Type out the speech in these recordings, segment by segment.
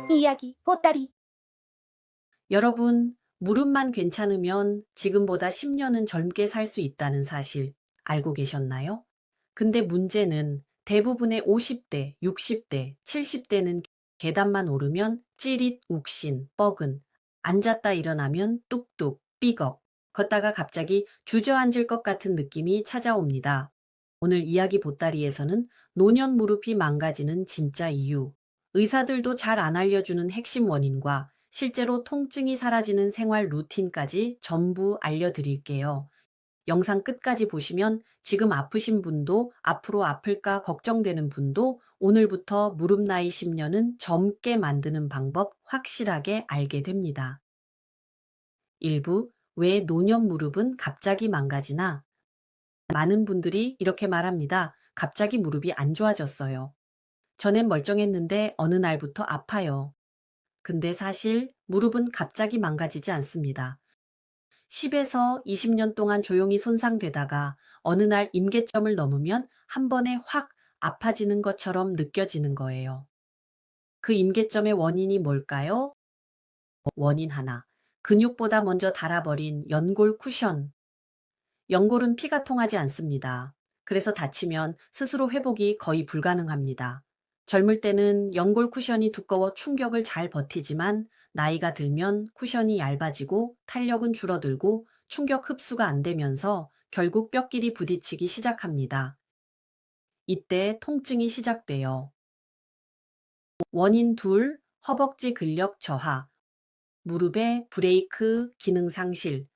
이야기 보따리. 여러분, 무릎만 괜찮으면 지금보다 10년은 젊게 살 수 있다는 사실 알고 계셨나요? 근데 문제는 대부분의 50대, 60대, 70대는 계단만 오르면 찌릿, 욱신, 뻐근, 앉았다 일어나면 뚝뚝, 삐걱, 걷다가 갑자기 주저앉을 것 같은 느낌이 찾아옵니다. 오늘 이야기 보따리에서는 노년 무릎이 망가지는 진짜 이유, 의사들도 잘 안 알려주는 핵심 원인과 실제로 통증이 사라지는 생활 루틴까지 전부 알려드릴게요. 영상 끝까지 보시면 지금 아프신 분도 앞으로 아플까 걱정되는 분도 오늘부터 무릎 나이 10년은 젊게 만드는 방법 확실하게 알게 됩니다. 1부, 왜 노년 무릎은 갑자기 망가지나? 많은 분들이 이렇게 말합니다. 갑자기 무릎이 안 좋아졌어요. 전엔 멀쩡했는데 어느 날부터 아파요. 근데 사실 무릎은 갑자기 망가지지 않습니다. 10에서 20년 동안 조용히 손상되다가 어느 날 임계점을 넘으면 한 번에 확 아파지는 것처럼 느껴지는 거예요. 그 임계점의 원인이 뭘까요? 원인 하나. 근육보다 먼저 닳아버린 연골 쿠션. 연골은 피가 통하지 않습니다. 그래서 다치면 스스로 회복이 거의 불가능합니다. 젊을 때는 연골 쿠션이 두꺼워 충격을 잘 버티지만 나이가 들면 쿠션이 얇아지고 탄력은 줄어들고 충격 흡수가 안 되면서 결국 뼈끼리 부딪히기 시작합니다. 이때 통증이 시작돼요. 원인 둘, 허벅지 근력 저하, 무릎의 브레이크 기능 상실.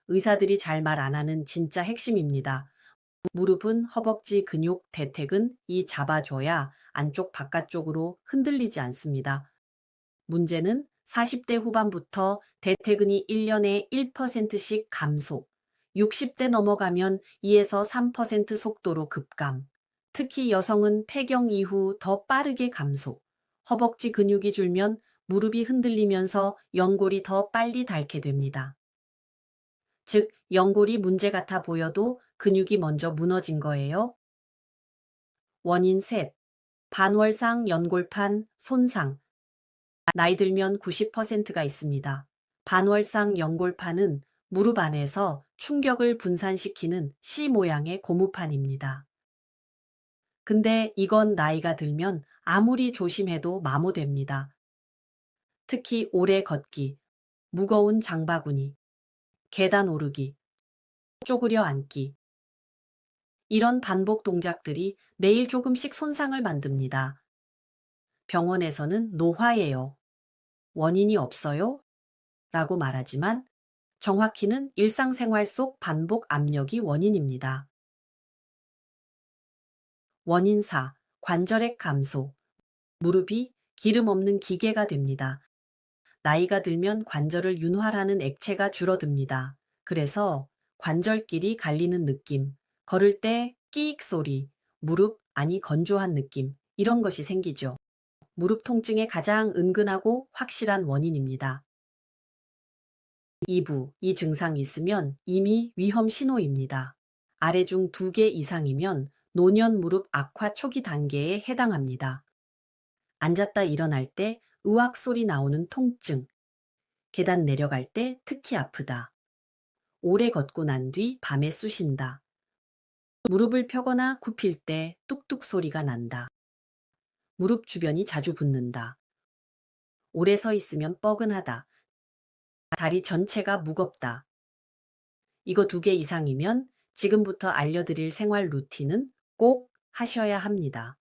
의사들이 잘 말 안 하는 진짜 핵심입니다. 무릎은 허벅지 근육 대퇴근 이 잡아줘야 안쪽 바깥쪽으로 흔들리지 않습니다. 문제는 40대 후반부터 대퇴근이 1년에 1%씩 감소, 60대 넘어가면 2에서 3% 속도로 급감, 특히 여성은 폐경 이후 더 빠르게 감소, 허벅지 근육이 줄면 무릎이 흔들리면서 연골이 더 빨리 닳게 됩니다. 즉, 연골이 문제 같아 보여도 근육이 먼저 무너진 거예요. 원인 셋, 반월상 연골판 손상. 나이 들면 90%가 있습니다. 반월상 연골판은 무릎 안에서 충격을 분산시키는 C 모양의 고무판입니다. 근데 이건 나이가 들면 아무리 조심해도 마모됩니다. 특히 오래 걷기, 무거운 장바구니, 계단 오르기, 쪼그려 앉기. 이런 반복 동작들이 매일 조금씩 손상을 만듭니다. 병원에서는 노화예요. 원인이 없어요? 라고 말하지만 정확히는 일상생활 속 반복 압력이 원인입니다. 원인 4. 관절액 감소. 무릎이 기름 없는 기계가 됩니다. 나이가 들면 관절을 윤활하는 액체가 줄어듭니다. 그래서 관절끼리 갈리는 느낌, 걸을 때 끼익 소리, 무릎 아니 건조한 느낌, 이런 것이 생기죠. 무릎 통증의 가장 은근하고 확실한 원인입니다. 2부, 이 증상이 있으면 이미 위험 신호입니다. 아래 중 2개 이상이면 노년 무릎 악화 초기 단계에 해당합니다. 앉았다 일어날 때 으악 소리 나오는 통증, 계단 내려갈 때 특히 아프다, 오래 걷고 난 뒤 밤에 쑤신다, 무릎을 펴거나 굽힐 때 뚝뚝 소리가 난다, 무릎 주변이 자주 붓는다, 오래 서 있으면 뻐근하다, 다리 전체가 무겁다. 이거 2개 이상이면 지금부터 알려드릴 생활 루틴은 꼭 하셔야 합니다.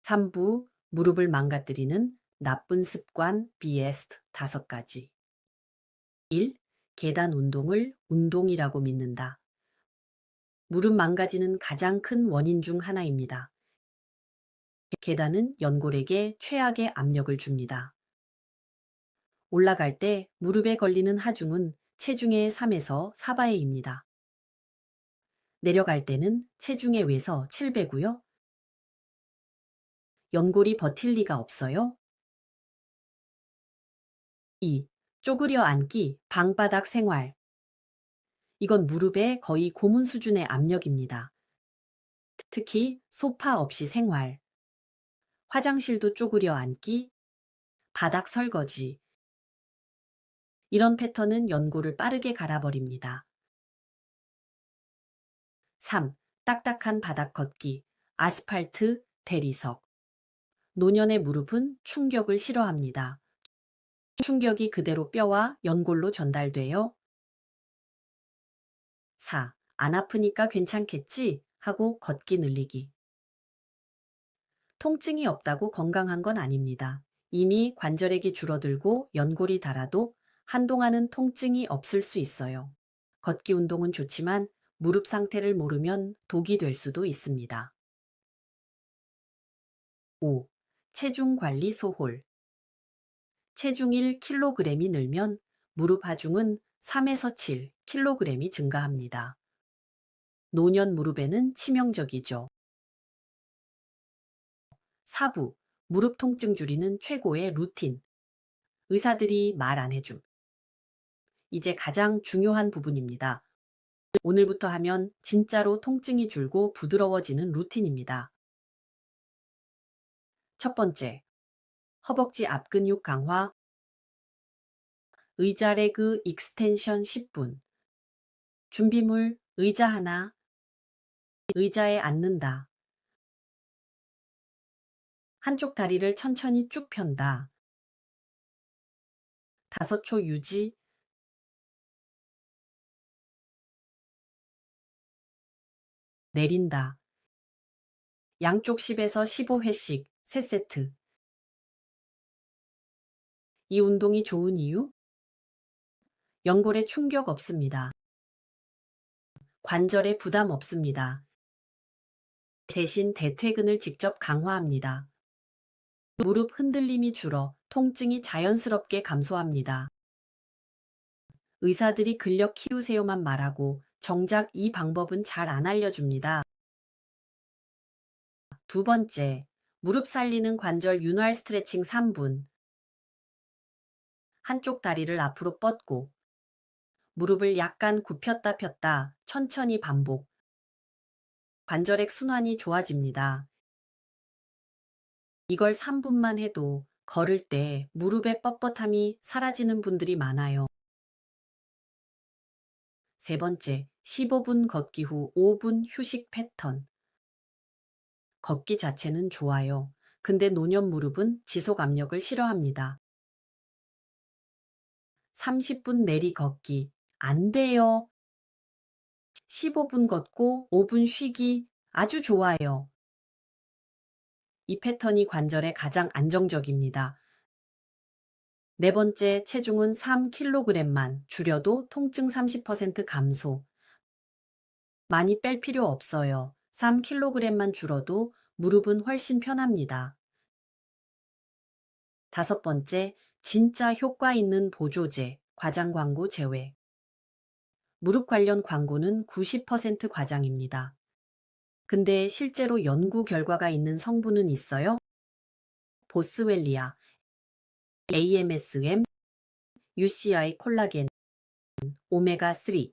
3부, 무릎을 망가뜨리는 나쁜 습관 BS 5가지. 1. 계단 운동을 운동이라고 믿는다. 무릎 망가지는 가장 큰 원인 중 하나입니다. 계단은 연골에게 최악의 압력을 줍니다. 올라갈 때 무릎에 걸리는 하중은 체중의 3에서 4배입니다. 내려갈 때는 체중의 외서 7배고요. 연골이 버틸 리가 없어요. 2. 쪼그려 앉기, 방바닥 생활. 이건 무릎에 거의 고문 수준의 압력입니다. 특히 소파 없이 생활, 화장실도 쪼그려 앉기, 바닥 설거지. 이런 패턴은 연골을 빠르게 갈아버립니다. 3. 딱딱한 바닥 걷기, 아스팔트, 대리석. 노년의 무릎은 충격을 싫어합니다. 충격이 그대로 뼈와 연골로 전달되어 4. 안 아프니까 괜찮겠지 하고 걷기 늘리기. 통증이 없다고 건강한 건 아닙니다. 이미 관절액이 줄어들고 연골이 닳아도 한동안은 통증이 없을 수 있어요. 걷기 운동은 좋지만 무릎 상태를 모르면 독이 될 수도 있습니다. 5. 체중 관리 소홀. 체중 1kg이 늘면 무릎 하중은 3에서 7kg이 증가합니다. 노년 무릎에는 치명적이죠. 4부. 무릎 통증 줄이는 최고의 루틴. 의사들이 말 안 해줌. 이제 가장 중요한 부분입니다. 오늘부터 하면 진짜로 통증이 줄고 부드러워지는 루틴입니다. 첫 번째, 허벅지 앞 근육 강화. 의자 레그 익스텐션 10분. 준비물 의자 하나. 의자에 앉는다. 한쪽 다리를 천천히 쭉 편다. 5초 유지. 내린다. 양쪽 10에서 15회씩 3세트. 이 운동이 좋은 이유? 연골에 충격 없습니다. 관절에 부담 없습니다. 대신 대퇴근을 직접 강화합니다. 무릎 흔들림이 줄어 통증이 자연스럽게 감소합니다. 의사들이 근력 키우세요만 말하고 정작 이 방법은 잘 안 알려줍니다. 두 번째, 무릎 살리는 관절 윤활 스트레칭 3분. 한쪽 다리를 앞으로 뻗고 무릎을 약간 굽혔다 폈다 천천히 반복. 관절액 순환이 좋아집니다. 이걸 3분만 해도 걸을 때 무릎의 뻣뻣함이 사라지는 분들이 많아요. 세 번째, 15분 걷기 후 5분 휴식 패턴. 걷기 자체는 좋아요. 근데 노년 무릎은 지속 압력을 싫어합니다. 30분 내리 걷기. 안 돼요. 15분 걷고 5분 쉬기. 아주 좋아요. 이 패턴이 관절에 가장 안정적입니다. 네 번째, 체중은 3kg만 줄여도 통증 30% 감소. 많이 뺄 필요 없어요. 3kg만 줄어도 무릎은 훨씬 편합니다. 다섯 번째, 진짜 효과 있는 보조제, 과장 광고 제외. 무릎 관련 광고는 90% 과장입니다. 근데 실제로 연구 결과가 있는 성분은 있어요? 보스웰리아, AMSM, UCI 콜라겐, 오메가3.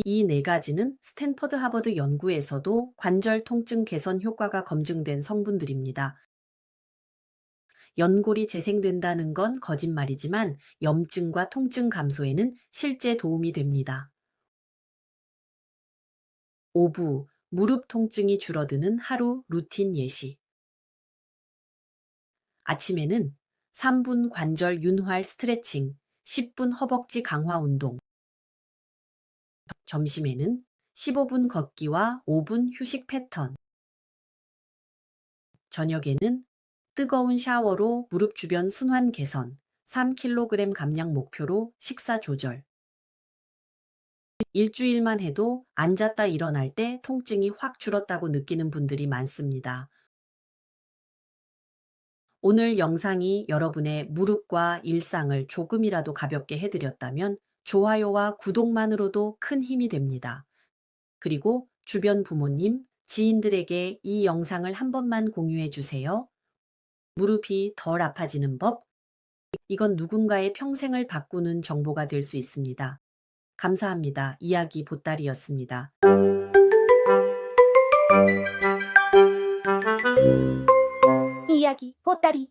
이 네 가지는 스탠퍼드 하버드 연구에서도 관절 통증 개선 효과가 검증된 성분들입니다. 연골이 재생된다는 건 거짓말이지만 염증과 통증 감소에는 실제 도움이 됩니다. 5부, 무릎 통증이 줄어드는 하루 루틴 예시. 아침에는 3분 관절 윤활 스트레칭, 10분 허벅지 강화 운동. 점심에는 15분 걷기와 5분 휴식 패턴. 저녁에는 뜨거운 샤워로 무릎 주변 순환 개선, 3kg 감량 목표로 식사 조절. 일주일만 해도 앉았다 일어날 때 통증이 확 줄었다고 느끼는 분들이 많습니다. 오늘 영상이 여러분의 무릎과 일상을 조금이라도 가볍게 해드렸다면 좋아요와 구독만으로도 큰 힘이 됩니다. 그리고 주변 부모님, 지인들에게 이 영상을 한 번만 공유해 주세요. 무릎이 덜 아파지는 법, 이건 누군가의 평생을 바꾸는 정보가 될 수 있습니다. 감사합니다. 이야기 보따리였습니다. 이야기 보따리.